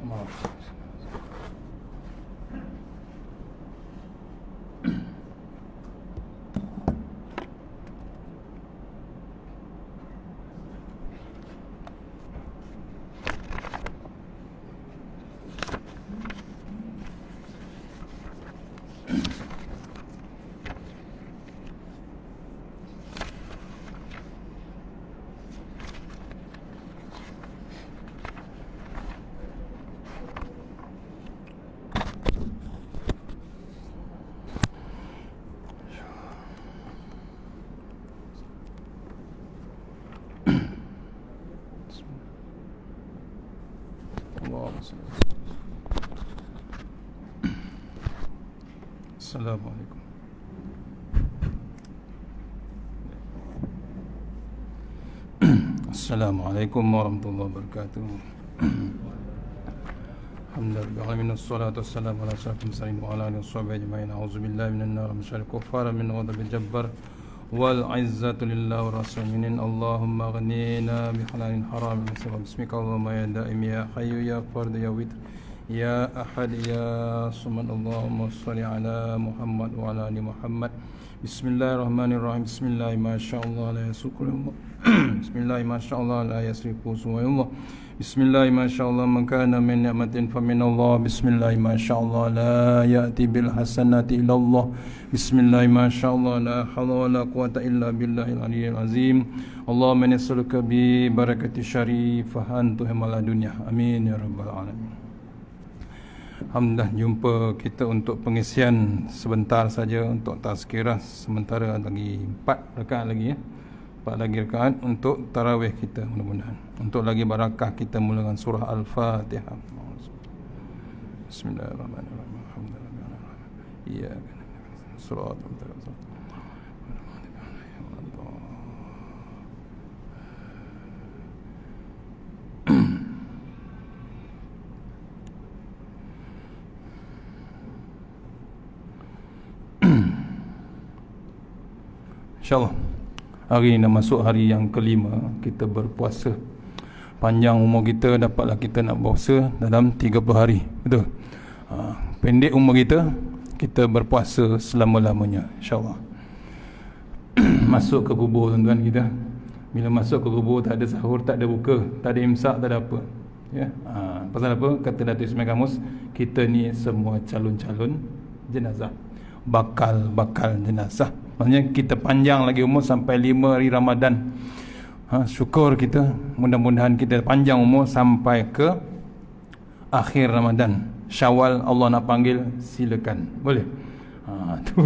Maaf. Assalamualaikum. Assalamualaikum warahmatullahi wabarakatuh. Alhamdulillah, wassalatu wassalamu ala asyrafil mursalin wa ala alihi washabihi ajma'in. A'udzubillahi minan nar min syarril kuffar min ghadabil jabbar wal 'izzatu lillahi wa rasulih. Allahumma ghnina bi halalin haram min sabab bismika Allahumma ya daim ya hayyu ya fard ya witr ya ahad ya samad. Allahumma shalli ala Muhammad wa ala ali Muhammad. Bismillahirrahmanirrahim. Bismillah masyaallah la yasukru. Bismillah masyaallah la yasrifu suwayullah. Bismillah masyaallah man kana min ni'matin fa min Allah. Bismillah masyaallah la ya'ti bil hasanati illa Allah. Bismillah masyaallah la hawla wa la quwwata illa billahil aliyyil azim. Allahumma nas'aluka bi barakati syarifahan tuhmal dunya. Amin ya rabbal alamin. Alhamdulillah, jumpa kita untuk pengisian sebentar saja untuk tazkirah. Sementara lagi 4 rakaat lagi ya. 4 lagi rakaat untuk tarawih kita, mudah-mudahan. Untuk lagi barakah kita mulakan surah Al-Fatihah. Bismillahirrahmanirrahim. Alhamdulillah. Iya. Surah Al-Fatihah. InsyaAllah hari ini dah masuk hari yang kelima kita berpuasa. Panjang umur kita, dapatlah kita nak puasa dalam 30 hari. Betul? Pendek umur kita, kita berpuasa selama-lamanya, insyaAllah. Masuk ke kubur tuan-tuan kita. Bila masuk ke kubur, tak ada sahur, tak ada buka, tak ada imsak, tak ada apa ya? Pasal apa? Kata Datuk Ismail Kamus, kita ni semua calon-calon jenazah, bakal jenazah. Maksudnya kita panjang lagi umur sampai 5 hari Ramadan. Syukur kita, mudah-mudahan kita panjang umur sampai ke akhir Ramadan. Syawal Allah nak panggil, silakan. Boleh? Tu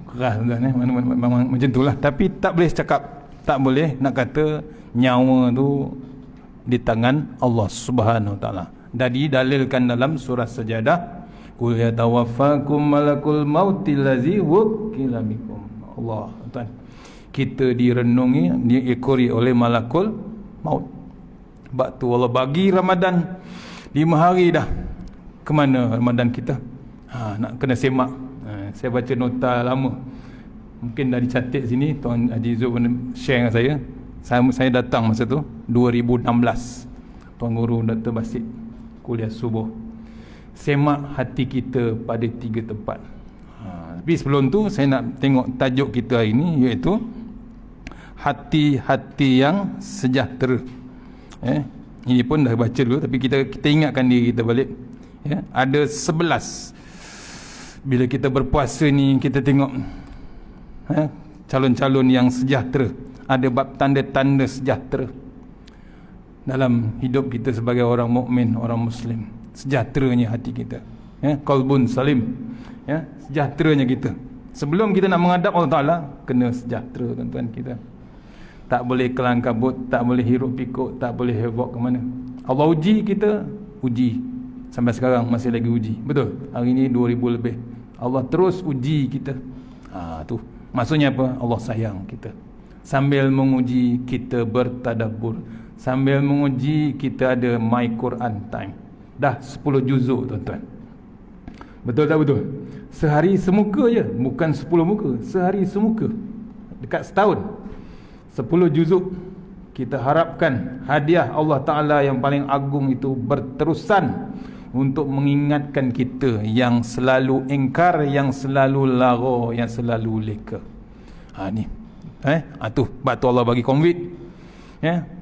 keras tuan memang macam itulah. Tapi tak boleh cakap, tak boleh nak kata nyawa tu di tangan Allah Subhanahu Wa Taala. Jadi dalilkan dalam surah Sajadah, qul yatawaffakum malakul mautil ladzi wukila bikum. Allah, tuan, kita direnungi, diikori oleh malakul maut. Sebab tu Allah bagi Ramadan 5 hari dah. Ke mana Ramadan kita? Nak kena semak. Saya baca nota lama, mungkin dah dicatat sini. Tuan Haji Zul share dengan saya datang masa tu 2016. Tuan Guru Dr. Basit kuliah subuh. Semak hati kita pada 3 tempat. Tapi sebelum tu saya nak tengok tajuk kita hari ini, iaitu hati-hati yang sejahtera. Ini pun dah baca dulu, tapi kita ingatkan diri kita balik. Ada 11. Bila kita berpuasa ni, kita tengok calon-calon yang sejahtera. Ada bab tanda-tanda sejahtera dalam hidup kita sebagai orang mukmin, orang Muslim. Sejahteranya hati kita, qalbun salim, sejahteranya kita. Sebelum kita nak menghadap Allah Ta'ala, kena sejahtera tuan-tuan kita. Tak boleh kelang kabut, tak boleh hiruk pikuk, tak boleh heboh ke mana. Allah uji kita, uji. Sampai sekarang masih lagi uji. Betul? Hari ini 2000 lebih. Allah terus uji kita. Tu maksudnya apa? Allah sayang kita. Sambil menguji, kita bertadabbur. Sambil menguji, kita ada My Quran Time. Dah 10 juzuk tuan-tuan. Betul tak betul? Sehari semuka je, bukan 10 muka. Sehari semuka. Dekat setahun 10 juzuk. Kita harapkan hadiah Allah Ta'ala yang paling agung itu berterusan untuk mengingatkan kita yang selalu ingkar, yang selalu lara, yang selalu leka. Ni tu batu Allah bagi COVID,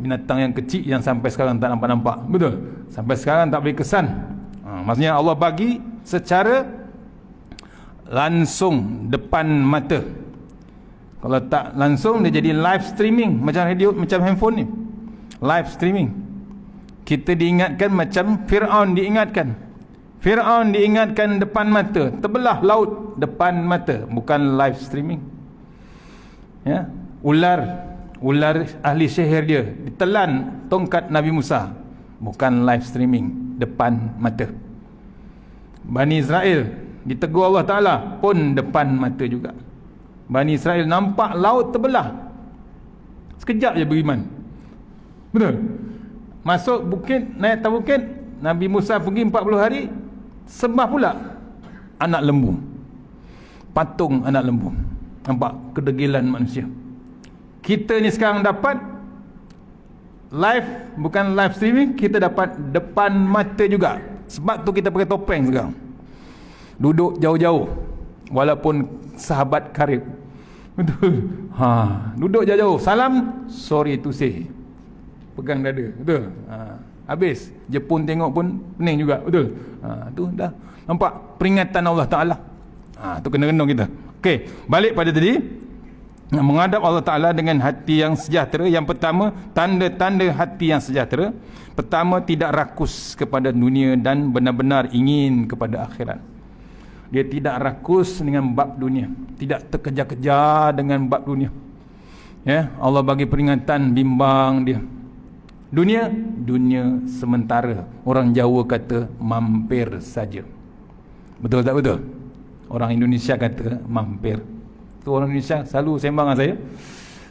binatang yang kecil yang sampai sekarang tak nampak-nampak, betul, sampai sekarang tak beri kesan. Maksudnya Allah bagi secara langsung depan mata. Kalau tak langsung, dia jadi live streaming, macam radio, macam handphone ni, live streaming. Kita diingatkan macam Fir'aun diingatkan. Fir'aun diingatkan depan mata, terbelah laut depan mata, bukan live streaming. Ular ahli sihir dia ditelan tongkat Nabi Musa, bukan live streaming, depan mata. Bani Israel ditegur Allah Ta'ala pun depan mata juga. Bani Israel nampak laut terbelah, sekejap je beriman, betul. Masuk bukit, naik atas bukit, Nabi Musa pergi 40 hari, sembah pula anak lembu, patung anak lembu. Nampak kedegilan manusia. Kita ni sekarang dapat live, bukan live streaming, kita dapat depan mata juga. Sebab tu kita pakai topeng sekarang, duduk jauh-jauh walaupun sahabat karib, betul. Duduk jauh-jauh, salam, sorry to say, pegang dada, betul. Habis Jepun tengok pun pening juga, betul. Tu dah nampak peringatan Allah Ta'ala. Tu kena renung kita. Okey, balik pada tadi, menghadap Allah Ta'ala dengan hati yang sejahtera. Yang pertama, tanda-tanda hati yang sejahtera. Pertama, tidak rakus kepada dunia dan benar-benar ingin kepada akhirat. Dia tidak rakus dengan bab dunia, tidak terkejar-kejar dengan bab dunia. Allah bagi peringatan, bimbang dia. Dunia sementara. Orang Jawa kata mampir saja. Betul tak betul? Orang Indonesia kata mampir. Tu orang Indonesia selalu sembang dengan saya.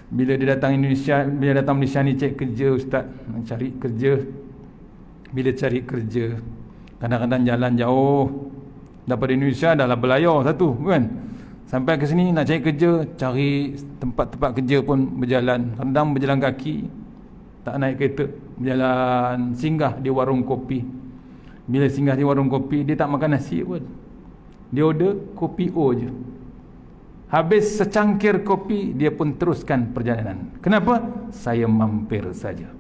Bila dia datang Indonesia, bila datang Malaysia ni, cek kerja ustaz, cari kerja. Bila cari kerja, kadang-kadang jalan jauh daripada Indonesia, dah lah belayar satu kan. Sampai ke sini nak cari kerja, cari tempat-tempat kerja pun berjalan, kadang berjalan kaki, tak naik kereta, berjalan, singgah di warung kopi. Bila singgah di warung kopi, dia tak makan nasi pun, dia order kopi O je. Habis secangkir kopi, dia pun teruskan perjalanan. Kenapa? Saya mampir saja.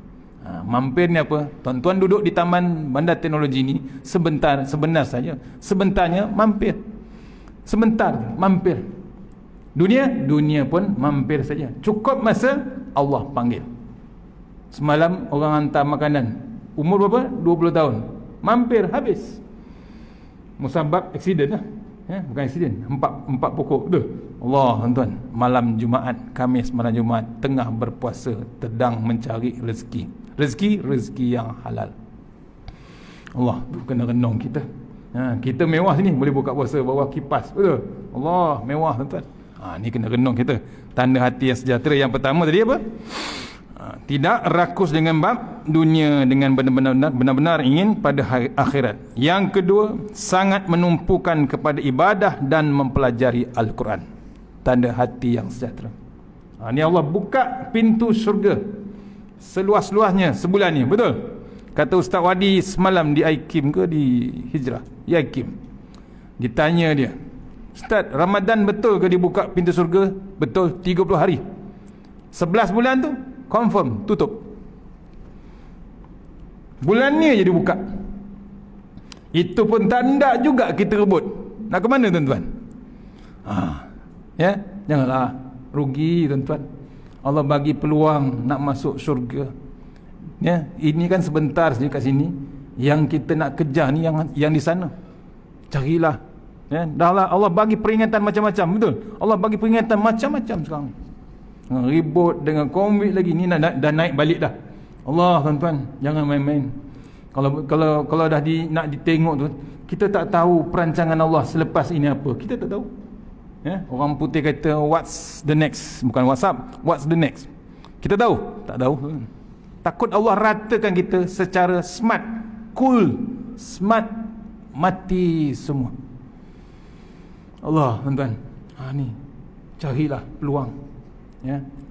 Mampir ni apa? Tuan-tuan duduk di Taman Bandar Teknologi ni sebentar, sebenar saja. Sebentarnya mampir. Sebentar mampir. Dunia pun mampir saja. Cukup masa Allah panggil. Semalam orang hantar makanan, umur berapa? 20 tahun. Mampir, habis. Musabab aksiden lah. Bukan aksiden, empat pokok tu. Allah, tuan-tuan, malam Jumaat, Khamis malam Jumaat, tengah berpuasa, sedang mencari rezeki yang halal. Allah, tu kena renung kita. Kita mewah sini, boleh buka puasa bawah kipas, betul. Allah, mewah, tuan-tuan. Ni kena renung kita. Tanda hati yang sejahtera yang pertama tadi apa? Tidak rakus dengan bab dunia, dengan benar-benar ingin pada akhirat. Yang kedua, sangat menumpukan kepada ibadah dan mempelajari Al-Quran. Tanda hati yang sejahtera. Ni Allah buka pintu syurga seluas-luasnya sebulan ni, betul. Kata Ustaz Wadi semalam di IKIM ke di Hijrah, di IKIM, ditanya dia, Ustaz, Ramadan betul ke dibuka pintu syurga? Betul, 30 hari. 11 bulan tu confirm tutup. Bulan ni je dibuka. Itu pun tak hendak juga kita rebut. Nak ke mana, tuan-tuan? Janganlah rugi, tuan-tuan. Allah bagi peluang nak masuk syurga. Ini kan sebentar saja kat sini. Yang kita nak kejar ni yang di sana. Carilah. Dahlah Allah bagi peringatan macam-macam, betul. Allah bagi peringatan macam-macam sekarang. Ribut dengan COVID lagi ni, dah naik balik dah. Allah, tuan-tuan, jangan main-main. Kalau dah nak ditengok tu, kita tak tahu perancangan Allah selepas ini apa. Kita tak tahu. Orang putih kata what's the next, bukan WhatsApp, what's the next. Kita tahu? Tak tahu. Takut Allah ratakan kita secara smart, cool, smart, mati semua. Allah, tuan-tuan, ni carilah peluang.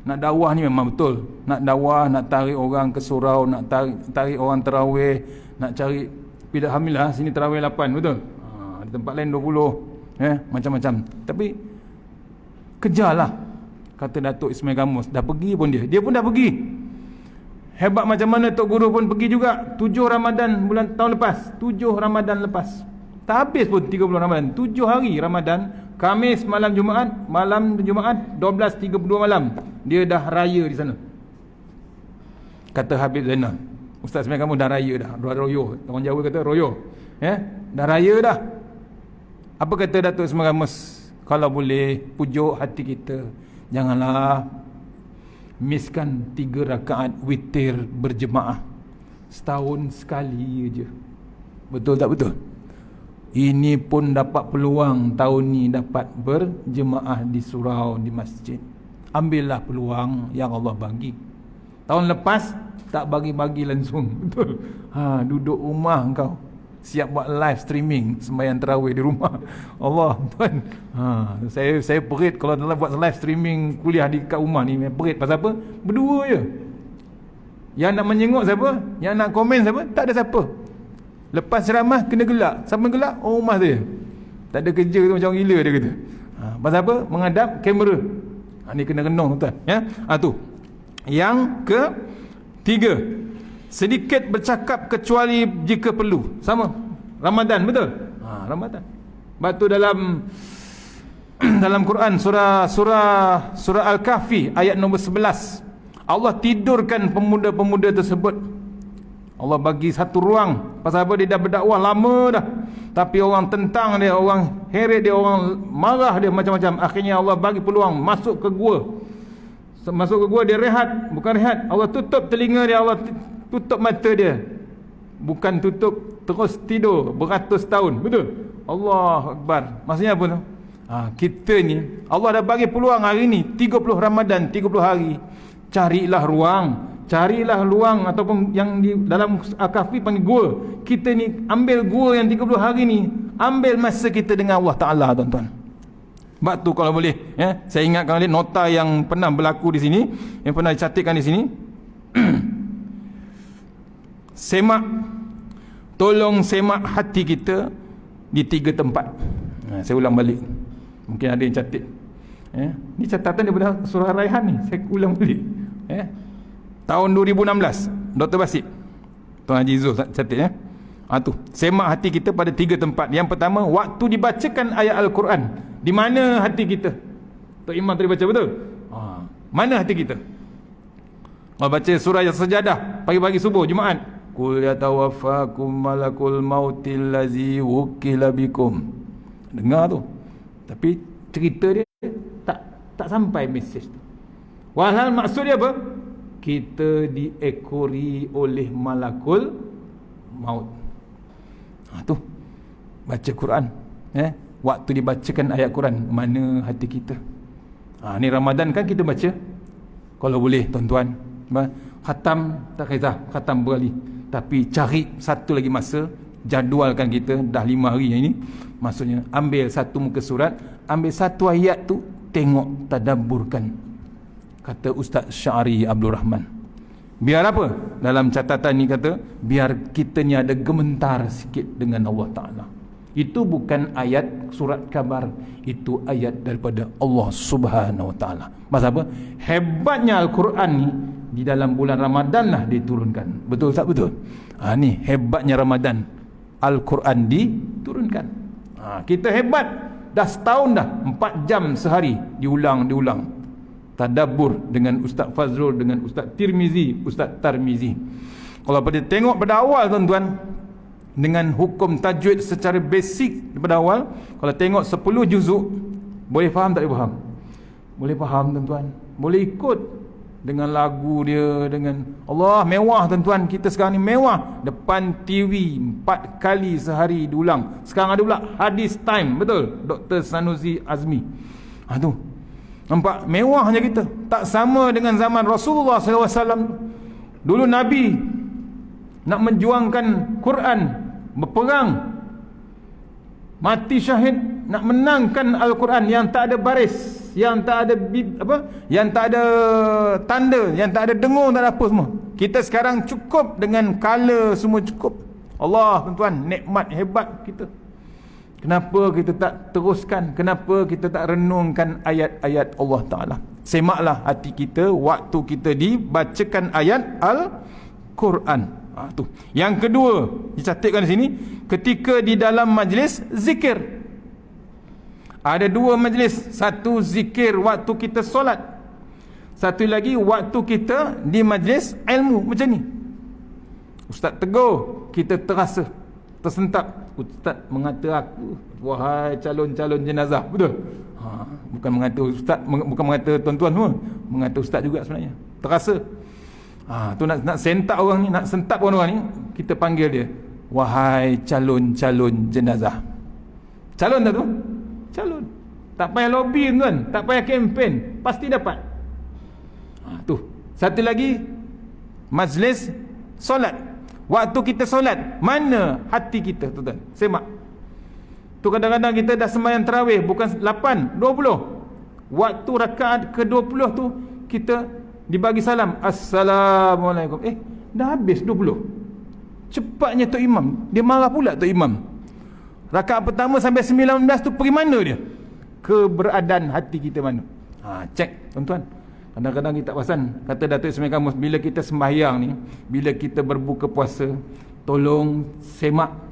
Nak dakwah ni memang betul. Nak dakwah, nak tarik orang ke surau, nak tarik orang tarawih, nak cari Tapi dah alhamdulillah sini tarawih 8, betul? Di tempat lain 20, macam-macam. Tapi kejarlah, kata Datuk Ismail Gamus. Dah pergi pun dia pun dah pergi. Hebat macam mana Tok Guru pun pergi juga. 7 Ramadan bulan tahun lepas, 7 Ramadan lepas. Tak habis pun 30 Ramadan, 7 hari Ramadan. Khamis malam Jumaat 12.32 malam dia dah raya di sana. Kata Habib Zainal, Ustaz Ismail Gamus dah raya dah, royo. Orang Jawa kata royo. Dah raya dah. Apa kata Datuk Ismail Gamus? Kalau boleh pujuk hati kita, janganlah miskan 3 rakaat witir berjemaah. Setahun sekali je. Betul tak betul? Ini pun dapat peluang tahun ni dapat berjemaah di surau, di masjid. Ambillah peluang yang Allah bagi. Tahun lepas tak bagi-bagi langsung. Betul. Duduk rumah kau, siap buat live streaming sembahyang tarawih di rumah. Allah tuan. Saya perit kalau dalam buat live streaming kuliah di kat rumah ni, perit pasal apa? Berdua je. Yang nak menyengok siapa? Yang nak komen siapa? Tak ada siapa. Lepas ceramah kena gelak. Siapa gelak? Orang rumah dia. Tak ada kerja tu, macam orang gila dia kata. Pasal apa? Menghadap kamera. Ni kena renung tuan. Tu. Yang ketiga, sedikit bercakap kecuali jika perlu. Sama. Ramadan, betul? Ramadan. Sebab tu dalam Quran surah Al-Kahfi ayat nombor 11, Allah tidurkan pemuda-pemuda tersebut. Allah bagi satu ruang. Pasal apa? Dia dah berdakwah lama dah, tapi orang tentang dia, orang heret dia, orang marah dia, macam-macam. Akhirnya Allah bagi peluang masuk ke gua. Masuk ke gua, dia rehat. Bukan rehat, Allah tutup telinga dia, Allah tutup mata dia. Bukan tutup, terus tidur beratus tahun. Betul? Allah Akbar. Maksudnya apa tu? Kita ni Allah dah bagi peluang hari ni 30 Ramadan, 30 hari. Carilah ruang ataupun yang di dalam Al-Kahfi panggil gua. Kita ni ambil gua yang 30 hari ni, ambil masa kita dengan Allah Ta'ala, tuan-tuan. Sebab tu kalau boleh, saya ingatkan balik nota yang pernah berlaku di sini, yang pernah dicatatkan di sini. Tolong semak hati kita di 3 tempat. Saya ulang balik, mungkin ada yang catat. Ni catatan daripada surah Raihan ni, saya ulang balik. Tahun 2016, Dr. Basit, Tuan Haji Zul catat. Tu, semak hati kita pada 3 tempat. Yang pertama, waktu dibacakan ayat Al-Quran. Di mana hati kita? Tok Imam tadi baca, betul? Mana hati kita? Kalau baca surah As-Sajadah pagi-pagi subuh Jumaat, qul yatawaffakum malakul mautil ladzi wukila bikum. Dengar tu, tapi cerita dia tak sampai mesej tu. Walhal maksud dia apa? Kita diekori oleh malakul maut. Tu baca Quran, waktu dibacakan ayat Quran, mana hati kita? Ni Ramadan kan kita baca, kalau boleh tuan-tuan, khatam tak kisah, khatam berkali, tapi cari satu lagi masa, jadualkan kita dah 5 hari yang ini. Maksudnya ambil satu muka surat, ambil satu ayat tu, tengok, tadabburkan. Kata Ustaz Syari Abdul Rahman, biar apa? Dalam catatan ni kata, biar kita ni ada gementar sikit dengan Allah Ta'ala. Itu bukan ayat surat khabar, itu ayat daripada Allah Subhanahu Wa Ta'ala. Maksud apa? Hebatnya Al-Quran ni di dalam bulan Ramadan lah diturunkan. Betul tak betul? Ni hebatnya Ramadan, Al-Quran diturunkan. Kita hebat, dah setahun dah, 4 jam sehari diulang tadabbur dengan Ustaz Fazrul, dengan Ustaz Tirmizi, Ustaz Tarmizi. Kalau pada tengok pada awal tuan-tuan, dengan hukum tajwid secara basic daripada awal, kalau tengok 10 juzuk, boleh faham tak boleh faham? Boleh faham tuan-tuan, boleh ikut dengan lagu dia, dengan Allah mewah tuan-tuan. Kita sekarang ni mewah, depan TV 4 kali sehari diulang. Sekarang ada pula hadis time, betul? Dr. Sanusi Azmi. Tu nampak mewahnya kita. Tak sama dengan zaman Rasulullah SAW. Dulu Nabi nak menjuangkan Quran, berperang, mati syahid, nak menangkan Al-Quran yang tak ada baris, yang tak ada yang tak ada tanda, yang tak ada dengung, tak ada apa semua. Kita sekarang cukup dengan color, semua cukup. Allah tuan-tuan, nikmat hebat kita. Kenapa kita tak teruskan? Kenapa kita tak renungkan ayat-ayat Allah Ta'ala? Semaklah hati kita waktu kita dibacakan ayat Al-Quran. Tu. Yang kedua, dicatatkan di sini, ketika di dalam majlis zikir. Ada dua majlis. Satu zikir waktu kita solat. Satu lagi waktu kita di majlis ilmu macam ni. Ustaz tegur, kita terasa tersentak. Ustaz mengata aku, wahai calon-calon jenazah. Betul? Bukan mengata ustaz, bukan mengata tuan-tuan semua, mengata ustaz juga sebenarnya. Terasa. Tu nak sentak orang ni, nak sentap orang ni, kita panggil dia, wahai calon-calon jenazah. Calon tak tu? Calon. Tak payah lobby tuan, tak payah kempen, pasti dapat. Tu. Satu lagi, majlis solat. Waktu kita solat, mana hati kita tuan-tuan? Semak. Tu kadang-kadang kita dah sembahyang tarawih, bukan 8, 20. Waktu rakaat ke-20 tu, kita dibagi salam, Assalamualaikum. Dah habis 20. Cepatnya Tok Imam. Dia marah pula Tok Imam. Rakaat pertama sampai 19 tu pergi mana dia? Keberadaan hati kita mana? Cek tuan-tuan. Kadang-kadang kita tak perasan. Kata Datuk Ismail Kamus, bila kita sembahyang ni, bila kita berbuka puasa, tolong semak.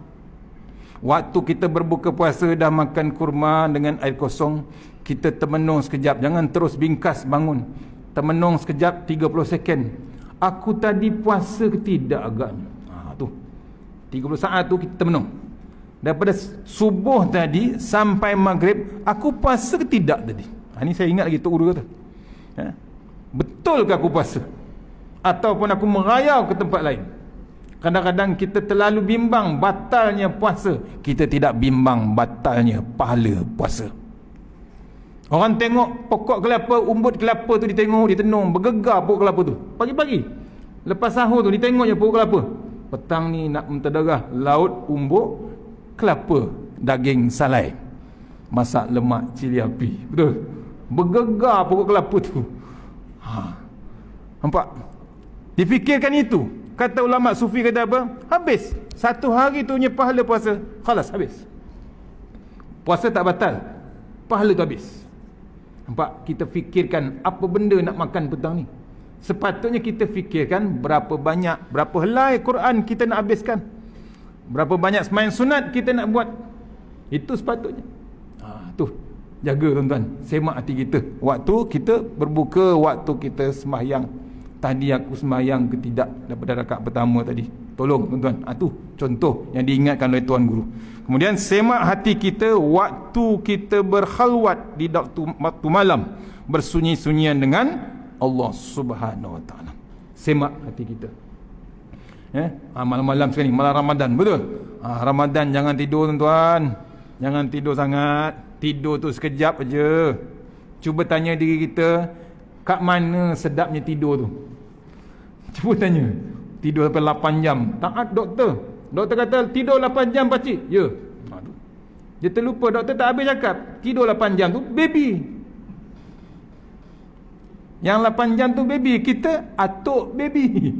Waktu kita berbuka puasa dah makan kurma dengan air kosong, kita termenung sekejap. Jangan terus bingkas bangun. Termenung sekejap 30 second. Aku tadi puasa ke tidak agaknya? Tu 30 saat tu kita termenung. Daripada subuh tadi sampai maghrib, aku puasa ke tidak tadi? Ini saya ingat lagi Tok Guru kata. Betul ke aku puasa? Ataupun aku merayau ke tempat lain? Kadang-kadang kita terlalu bimbang batalnya puasa. Kita tidak bimbang batalnya pahala puasa. Orang tengok pokok kelapa, umbut kelapa tu ditengok, ditenung, bergegar pokok kelapa tu. Pagi-pagi, lepas sahur tu ditengoknya pokok kelapa. Petang ni nak mentadagah, laut umbut kelapa, daging salai, masak lemak cili api. Betul? Bergegar pokok kelapa tu. Nampak? Difikirkan itu. Kata ulama sufi kata apa? Habis. Satu hari tu punya pahala puasa, khalas, habis. Puasa tak batal, pahala tu habis. Nampak? Kita fikirkan apa benda nak makan petang ni. Sepatutnya kita fikirkan berapa banyak, berapa helai Quran kita nak habiskan, berapa banyak sembahyang sunat kita nak buat. Itu sepatutnya. Tu, jaga tuan-tuan, semak hati kita waktu kita berbuka, waktu kita sembahyang. Tadi aku sembahyang ke tidak daripada rakaat pertama tadi? Tolong tuan-tuan. Tu contoh yang diingatkan oleh Tuan Guru. Kemudian semak hati kita waktu kita berkhalwat di waktu malam, bersunyi-sunyian dengan Allah Subhanahu Wa Taala. Semak hati kita. Malam-malam sekali, malam Ramadan, betul? Ramadan jangan tidur tuan-tuan. Jangan tidur sangat. Tidur tu sekejap aja. Cuba tanya diri kita, kat mana sedapnya tidur tu? Cuba tanya. Tidur sampai 8 jam. Taat doktor. Doktor kata tidur 8 jam pakcik. Ya. Dia terlupa, doktor tak habis cakap. Tidur 8 jam tu baby. Yang 8 jam tu baby. Kita atuk baby.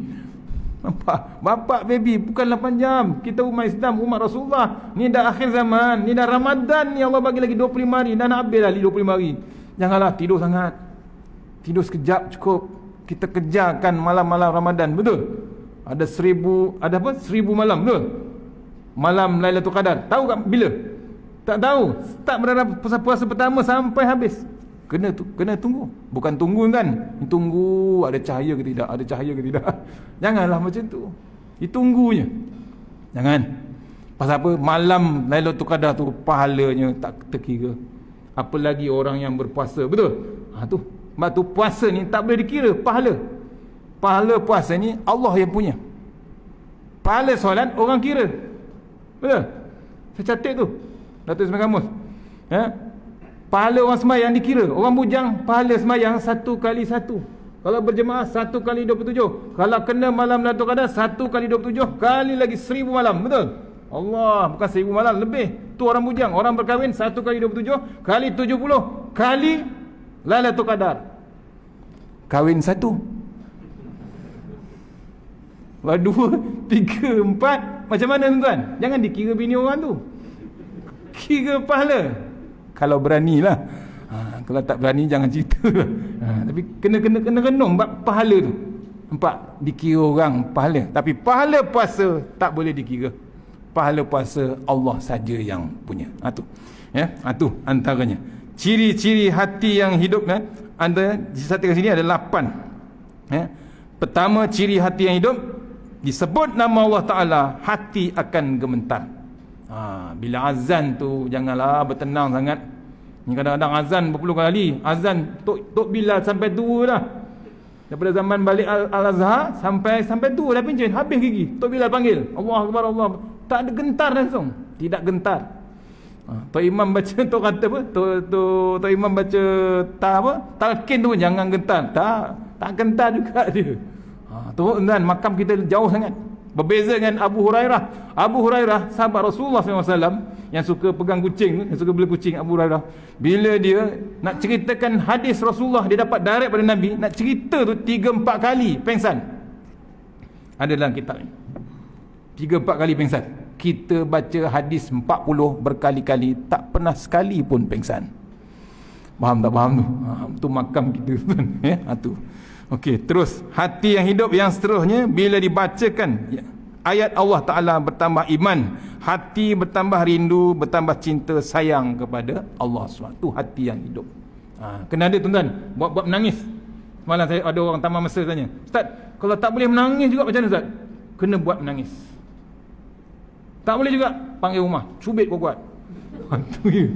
Bapak baby, bukan 8 jam. Kita umat Islam, umat Rasulullah. Ni dah akhir zaman, ni dah Ramadan, ni Allah bagi lagi 25 hari. Dah nak habis lagi 25 hari. Janganlah tidur sangat. Tidur sekejap cukup. Kita kejarkan malam-malam Ramadan, betul? Ada 1000 malam, betul? Malam Lailatul Qadar. Tahu tak bila? Tak tahu. Start berada puasa pertama sampai habis. Kena tunggu. Bukan tunggu kan? Tunggu ada cahaya ke tidak, ada cahaya ke tidak. Janganlah macam tu. Ditunggunya. Jangan. Pasal apa? Malam Lailatul Qadar tu pahalanya tak terkira. Apalagi orang yang berpuasa, betul? Tu. Sebab tu puasa ni tak boleh dikira pahala. Pahala puasa ni Allah yang punya. Pahala solat orang kira. Betul? Saya catat tu. Datuk Ismail Kamus. Pahala orang sembahyang dikira. Orang bujang pahala sembahyang 1 kali 1. Kalau berjemaah 1 kali 27. Kalau kena malam Lailatul Qadar 1 kali 27 kali lagi 1000 malam. Betul? Allah, bukan 1000 malam, lebih. Tu orang bujang. Orang berkahwin 1 kali 27 kali 70 kali Lailatul Qadar. Kahwin 1. 2, 3, 4, Macam mana tuan? Jangan dikira bini orang tu. Kira pahala. Kalau beranilah. Kalau tak berani jangan cerita. Tapi kena renung bab pahala tu. Nampak? Dikira orang pahala. Tapi pahala puasa tak boleh dikira. Pahala puasa Allah saja yang punya. Tu. Ya, tu antaranya. Ciri-ciri hati yang hidup ada disatakan sini ada 8. Ya. Pertama, ciri hati yang hidup, disebut nama Allah Ta'ala, hati akan gemetar. Bila azan tu janganlah bertenang sangat. Ni kadang-kadang azan berpuluh kali. Azan Tok Bilal sampai tua dah. Daripada zaman balik Al-Azhar sampai tua dah pencen, habis gigi. Tok Bilal panggil, Allah Akbar, Allah. Tak ada gentar langsung. Tidak gentar. Tok Imam baca tu kata apa? Tok Imam baca talqin tu jangan gentar. Tak gentar juga dia. Tu dan makam kita jauh sangat. Berbeza dengan Abu Hurairah. Abu Hurairah sahabat Rasulullah SAW yang suka pegang kucing, yang suka bela kucing. Abu Hurairah, bila dia nak ceritakan hadis Rasulullah, dia dapat direct pada Nabi, nak cerita tu 3-4 kali pengsan. Ada dalam kitab ni 3-4 kali pengsan. Kita baca hadis 40 berkali-kali, tak pernah sekali pun pengsan. Faham tak faham tu? Tu makam kita tu. Okey, terus hati yang hidup yang seterusnya, bila dibacakan ayat Allah Ta'ala bertambah iman, hati bertambah rindu, bertambah cinta sayang kepada Allah SWT. Itu hati yang hidup. Kena ada tuan-tuan, buat menangis. Semalam saya ada orang Taman Mesra tanya, Ustaz, kalau tak boleh menangis juga macam mana Ustaz? Kena buat menangis. Tak boleh juga, panggil rumah, cubit kuat-kuat. Itu je.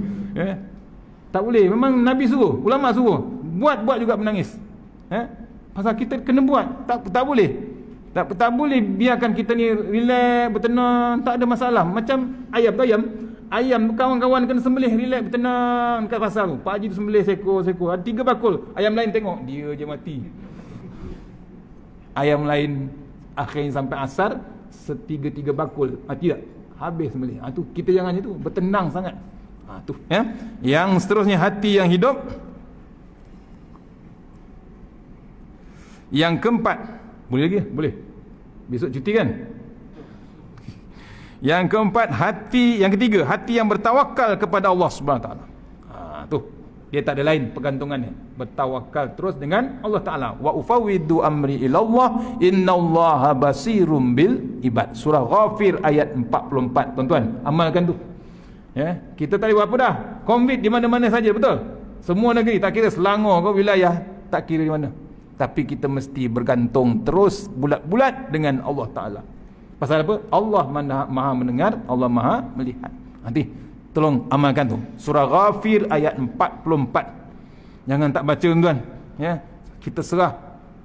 Tak boleh, memang Nabi suruh, ulama suruh, buat juga menangis. Pasal kita kena buat. Tak boleh. Tak boleh biarkan kita ni relax, bertenang, tak ada masalah. Macam ayam kawan-kawan kena sembelih, relax, bertenang kat pasar tu. Pak Haji tu sembelih sekor. Ada 3 bakul. Ayam lain tengok, dia je mati. Ayam lain akhirnya sampai asar 3 bakul. Mati tak? Habis sembelih. Tu kita jangan tu, bertenang sangat. Tu ya. Yang seterusnya hati yang hidup. Yang keempat, boleh lagi? Boleh. Besok cuti kan? Yang keempat, yang ketiga, hati yang bertawakal kepada Allah Subhanahu Wa Taala. Tu. Dia tak ada lain pergantungannya. Bertawakal terus dengan Allah Taala. Wa ufawwidu amri ilallah innallaha basirum bil ibad. Surah Ghafir ayat 44. Tuan-tuan, amalkan tu. Ya, kita tak boleh buat apa dah. Covid di mana-mana saja, betul? Semua negeri, tak kira Selangor ke wilayah, tak kira di mana. Tapi kita mesti bergantung terus bulat-bulat dengan Allah Ta'ala. Pasal apa? Allah maha mendengar, Allah maha melihat. Nanti tolong amalkan tu. Surah Ghafir ayat 44. Jangan tak baca tuan. Ya, kita serah.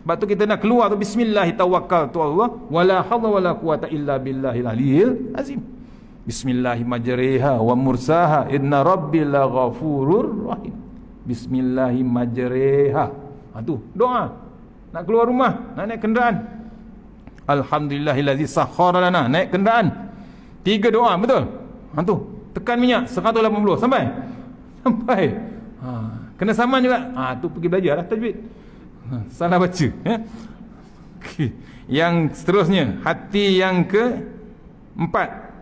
Sebab tu kita nak keluar tu bismillahirrahmanirrahim. Allah wala hawla wala quwata illa billahil aliyil azim. Bismillahirrahmanirrahim wa mursaha inna rabbil ghafurur rahim. Bismillahirrahmanirrahim. Tu doa. Nak keluar rumah, nak naik kenderaan. Alhamdulillahillazi sakhkhara lana, naik kenderaan. 3 doa, betul? Tu tekan minyak 180 sampai. Kena saman juga. Tu pergi belajarlah tajwid. Salah baca, ya. Okay. Yang seterusnya, hati yang keempat.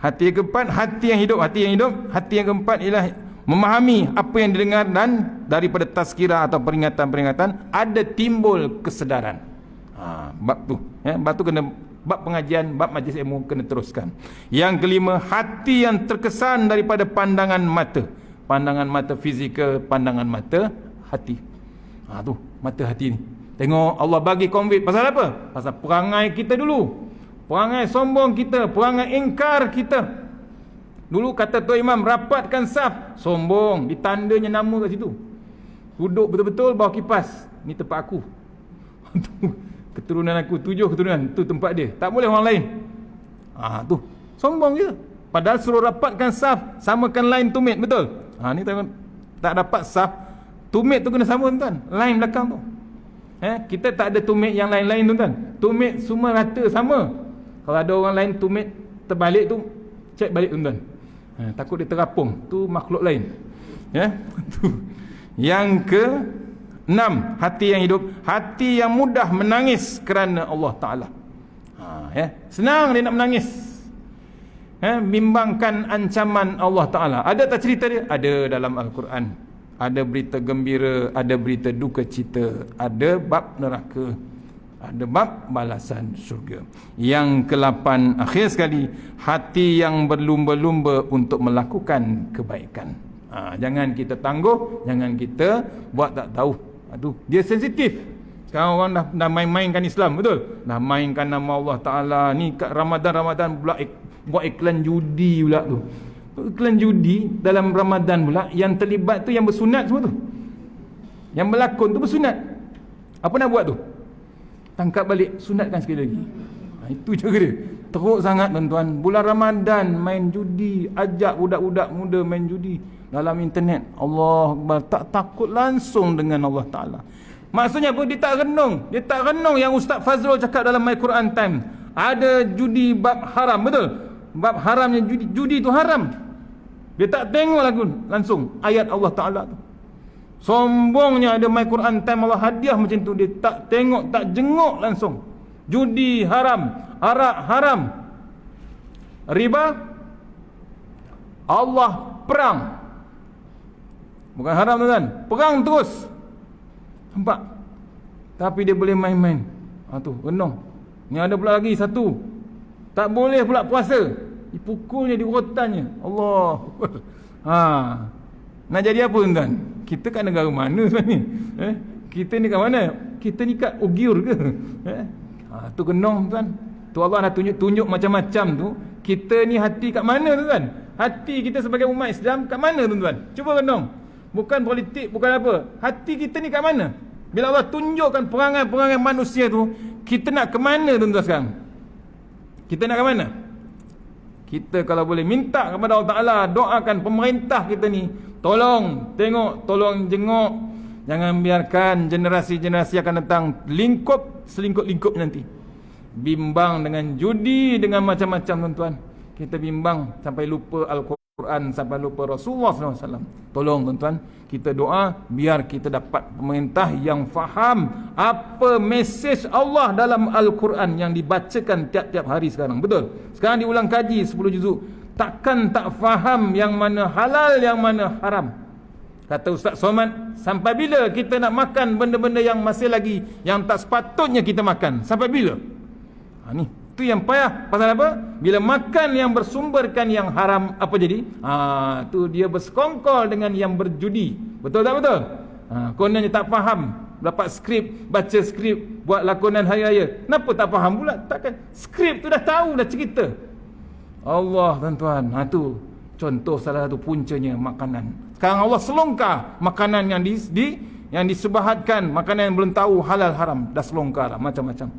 Hati yang keempat, hati yang hidup. Hati yang keempat ialah memahami apa yang didengar dan daripada tazkirah atau peringatan-peringatan ada timbul kesedaran. Bab tu, ya, bab tu kena, bab pengajian, bab majlis ilmu kena teruskan. Yang kelima, hati yang terkesan daripada pandangan mata. Pandangan mata fizikal, pandangan mata hati. Tu mata hati ni. Tengok Allah bagi COVID pasal apa? Pasal perangai kita dulu. Perangai sombong kita, perangai ingkar kita. Dulu kata Tuan Imam, rapatkan saf, sombong, ditandanya nama kat situ. Duduk betul-betul bawah kipas. Ni tempat aku. Keturunan aku, 7 keturunan, tu tempat dia. Tak boleh orang lain. Tu sombong je. Padahal suruh rapatkan saf, samakan line tumit, betul? Ni tak dapat saf, tumit tu kena sama tuan. Line belakang tu. Kita tak ada tumit yang lain-lain tuan. Tumit semua rata sama. Kalau ada orang lain tumit terbalik tu, cek balik tuan. Takut dia terapung, tu makhluk lain. Ya. Yang ke-6, hati yang hidup, hati yang mudah menangis kerana Allah Ta'ala. Senang dia nak menangis. Bimbangkan ancaman Allah Ta'ala. Ada tak cerita dia? Ada dalam Al-Quran. Ada berita gembira, ada berita duka cita, ada bab neraka, ada bab balasan syurga. Yang ke-8 akhir sekali, hati yang berlumba-lumba untuk melakukan kebaikan. Jangan kita tangguh, jangan kita buat tak tahu. Dia sensitif. Sekarang orang dah main-mainkan Islam, betul? Dah mainkan nama Allah Ta'ala. Ni kat Ramadan pula buat iklan judi pula tu. Iklan judi dalam Ramadan pula, yang terlibat tu yang bersunat semua tu. Yang berlakon tu bersunat. Apa nak buat tu? Tangkap balik, sunatkan sekali lagi. Itu cara dia. Teruk sangat tuan-tuan. Bulan Ramadan main judi, ajak budak-budak muda main judi dalam internet. Allah Akbar, tak takut langsung dengan Allah Ta'ala. Maksudnya apa? Dia tak renung. Dia tak renung yang Ustaz Fazrul cakap dalam My Quran Time. Ada judi bab haram, betul? Bab haramnya judi itu haram. Dia tak tengok langsung ayat Allah Ta'ala tu. Sombongnya ada My Quran Time, Allah hadiah macam tu. Dia tak tengok, tak jenguk langsung. Judi haram, arak haram, riba Allah perang. Bukan haram kan? Perang terus. Nampak? Tapi dia boleh main-main. Tu renung. Ni ada pula lagi satu. Tak boleh pula puasa. Dipukulnya, diurutannya. Allah. Nak jadi apa tuan? Kita kat negara mana sebenarnya? Kita ni kat mana? Kita ni kat Ugyur ke? Tu kenong tuan. Tu Allah dah tunjuk macam-macam tu. Kita ni hati kat mana tuan? Hati kita sebagai umat Islam kat mana tuan? Cuba kenong. Bukan politik, bukan apa. Hati kita ni kat mana? Bila Allah tunjukkan perangai-perangai manusia tu, kita nak ke mana tuan-tuan sekarang? Kita nak ke mana? Kita kalau boleh minta kepada Allah Ta'ala, doakan pemerintah kita ni, tolong tengok, tolong jenguk. Jangan biarkan generasi-generasi akan datang selingkup-lingkup nanti. Bimbang dengan judi, dengan macam-macam tuan-tuan. Kita bimbang sampai lupa Al-Quran, sampai lupa Rasulullah SAW. Tolong tuan-tuan, kita doa biar kita dapat pemerintah yang faham apa mesej Allah dalam Al-Quran yang dibacakan tiap-tiap hari sekarang. Betul? Sekarang diulang kaji 10 juzuk. Takkan tak faham yang mana halal, yang mana haram. Kata Ustaz Somad, sampai bila kita nak makan benda-benda yang masih lagi, yang tak sepatutnya kita makan? Sampai bila? Ni tu yang payah. Pasal apa? Bila makan yang bersumberkan yang haram, apa jadi? Tu dia bersekongkol dengan yang berjudi. Betul tak betul? Kononnya tak faham, dapat skrip, baca skrip, buat lakonan hari raya. Kenapa tak faham pula? Takkan skrip tu dah tahu, dah cerita. Allah tuan-tuan, tu contoh salah satu puncanya makanan. Sekarang Allah selongkar makanan yang yang disebahatkan, makanan yang belum tahu halal haram, dah selongkar macam-macam.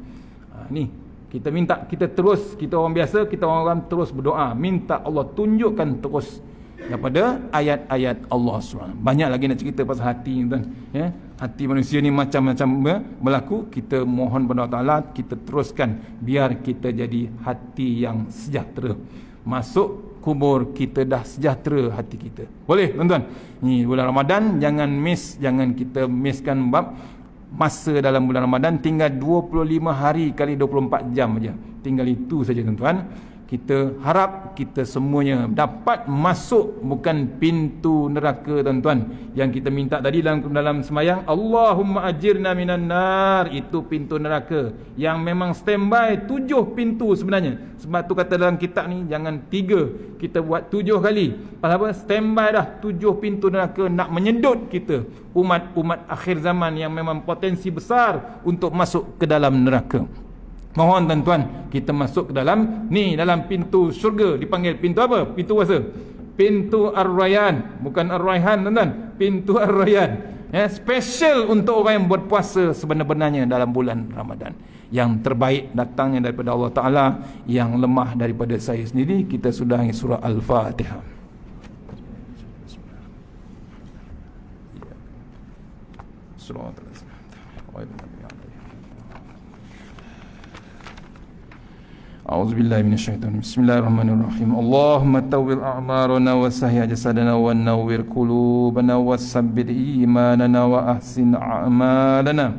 Ni kita minta, kita terus, kita orang biasa, kita orang terus berdoa, minta Allah tunjukkan terus daripada ayat-ayat Allah SWT. Banyak lagi nak cerita pasal hati tuan. Hati manusia ni macam-macam berlaku. Kita mohon kepada Allah Ta'ala, kita teruskan biar kita jadi hati yang sejahtera. Masuk kubur kita dah sejahtera hati kita. Boleh tuan-tuan? Ni bulan Ramadan, jangan kita misskan bab masa dalam bulan Ramadan. Tinggal 25 hari kali 24 jam aja. Tinggal itu saja tuan-tuan. Kita harap kita semuanya dapat masuk, bukan pintu neraka tuan-tuan. Yang kita minta tadi dalam sembahyang, Allahumma ajirna minan nar, itu pintu neraka yang memang standby 7 pintu sebenarnya. Sebab tu kata dalam kitab ni, jangan 3, kita buat 7 kali. Pasal apa? Standby dah 7 pintu neraka nak menyedut kita, umat-umat akhir zaman yang memang potensi besar untuk masuk ke dalam neraka. Mohon tuan-tuan, kita masuk ke dalam dalam pintu syurga. Dipanggil pintu apa? Pintu puasa. Pintu Ar-Rayyan, bukan Ar-Rayhan tuan-tuan. Pintu Ar-Rayyan. Special untuk orang yang berpuasa sebenar-benarnya dalam bulan Ramadan. Yang terbaik datangnya daripada Allah Ta'ala, yang lemah daripada saya sendiri. Kita sudahi surah Al-Fatihah. Surah Al-Fatihah. A'udzubillahi minasyaitonir rajim. Bismillahirrahmanirrahim. Allahumma tawwil a'marana wa sahih jasadana wa nawwir qulubana wa sabbit imanana wa ahsin a'malana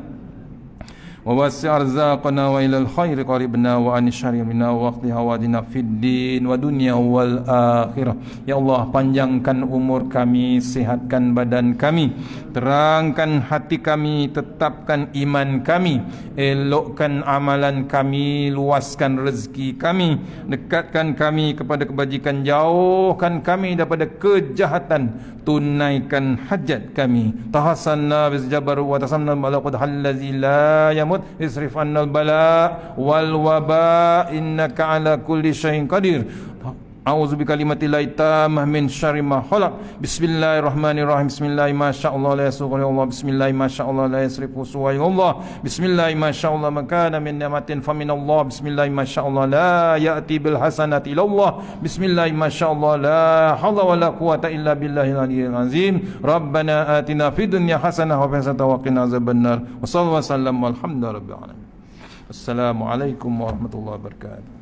ووسع أرزاقنا وإلى الخير قربنا وعن الشر منا واقض حوادنا في الدين والدنيا والآخرة. Ya Allah, panjangkan umur kami, sihatkan badan kami, terangkan hati kami, tetapkan iman kami, elokkan amalan kami, luaskan rezeki kami, dekatkan kami kepada kebajikan, jauhkan kami daripada kejahatan, tunaikan hajat kami. Tahassanna bizjabar wa tasamna balaqad allazi la yamut isrif annal bala wal waba innaka ala kulli syai'in qadir. A'udzu bikalimatillahi tammah min syarri ma khalaq. Bismillahirrahmanirrahim. Bismillahi masyaallah la yasuqu Allah. Bismillahi masyaallah la yasrifu suwa Allah. Bismillahi masyaallah man kana min ni'matin fa min Allah. Bismillahi masyaallah la ya'ti bil hasanati illa Allah. Bismillahi masyaallah la haula wala quwata illa billahil aliyyil azim. Rabbana atina fid dunya hasanah wa fil akhirati wa qina azabannar. Wa sallallahu wa sallam walhamdulillahi rabbil alamin. Assalamualaikum warahmatullahi wabarakatuh.